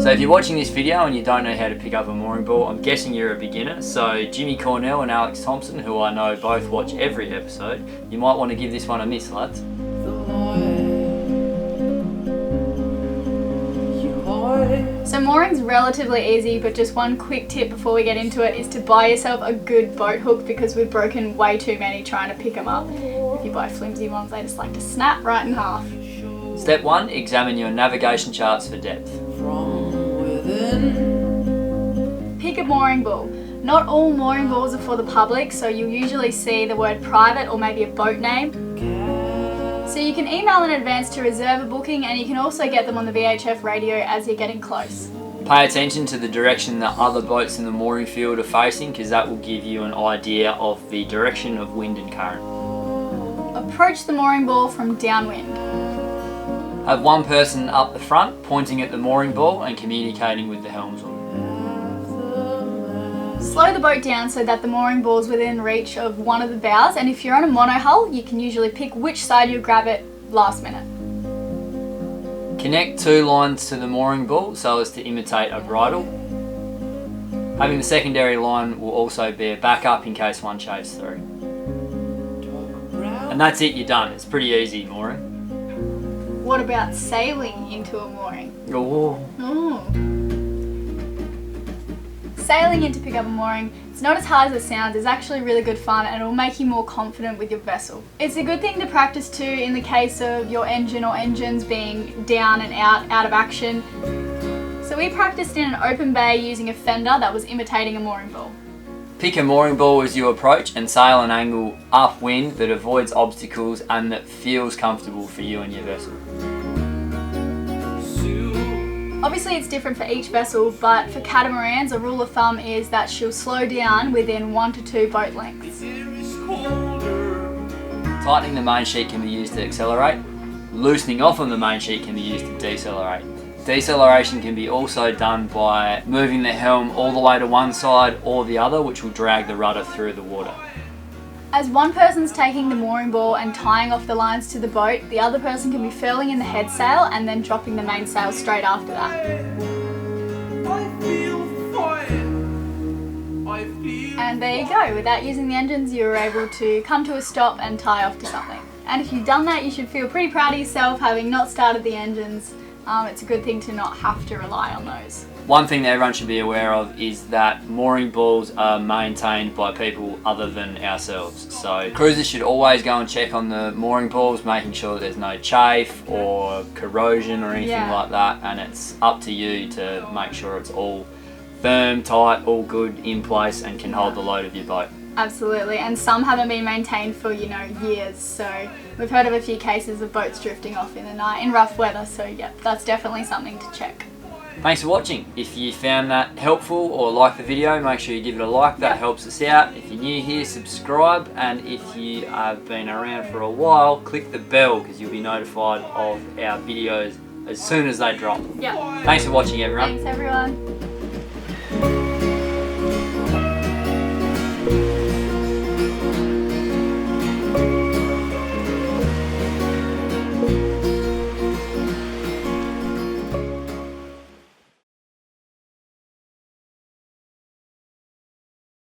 So if you're watching this video and you don't know how to pick up a mooring ball, I'm guessing you're a beginner. So Jimmy Cornell and Alex Thompson, who I know both watch every episode, you might want to give this one a miss, lads. So mooring's relatively easy, but just one quick tip before we get into it is to buy yourself a good boat hook, because we've broken way too many trying to pick them up. If you buy flimsy ones, they just like to snap right in half. Step 1, examine your navigation charts for depth. Pick a mooring ball. Not all mooring balls are for the public, so you'll usually see the word private or maybe a boat name. So you can email in advance to reserve a booking, and you can also get them on the VHF radio as you're getting close. Pay attention to the direction that other boats in the mooring field are facing, because that will give you an idea of the direction of wind and current. Approach the mooring ball from downwind. Have one person up the front pointing at the mooring ball and communicating with the helmsman. Slow the boat down so that the mooring ball is within reach of one of the bows, and if you're on a monohull, you can usually pick which side you'll grab it last minute. Connect 2 lines to the mooring ball so as to imitate a bridle. Having the secondary line will also be a backup in case one shaves through. And that's it, you're done. It's pretty easy mooring. What about sailing into a mooring? Oh. Sailing in to pick up a mooring, it's not as hard as it sounds. It's actually really good fun, and it'll make you more confident with your vessel. It's a good thing to practice too in the case of your engine or engines being down and out of action. So we practiced in an open bay using a fender that was imitating a mooring ball. Pick a mooring ball as you approach and sail an angle upwind that avoids obstacles and that feels comfortable for you and your vessel. Obviously it's different for each vessel, but for catamarans a rule of thumb is that she'll slow down within 1 to 2 boat lengths. Tightening the main sheet can be used to accelerate. Loosening off on the main sheet can be used to decelerate. Deceleration can be also done by moving the helm all the way to one side or the other, which will drag the rudder through the water. As one person's taking the mooring ball and tying off the lines to the boat, the other person can be furling in the head sail and then dropping the main sail straight after that. And there you go. Without using the engines, you were able to come to a stop and tie off to something. And if you've done that, you should feel pretty proud of yourself, having not started the engines. It's a good thing to not have to rely on those. One thing that everyone should be aware of is that mooring balls are maintained by people other than ourselves. So cruisers should always go and check on the mooring balls, making sure that there's no chafe or corrosion or anything like that, and it's up to you to make sure it's all firm, tight, all good, in place, and can hold the load of your boat. Absolutely, and some haven't been maintained for, years, so we've heard of a few cases of boats drifting off in the night in rough weather, so yeah, that's definitely something to check. Thanks for watching. If you found that helpful or liked the video, make sure you give it a like. That helps us out. If you're new here, subscribe, and if you have been around for a while, click the bell because you'll be notified of our videos as soon as they drop. Yeah. Thanks for watching, everyone. Thanks, everyone.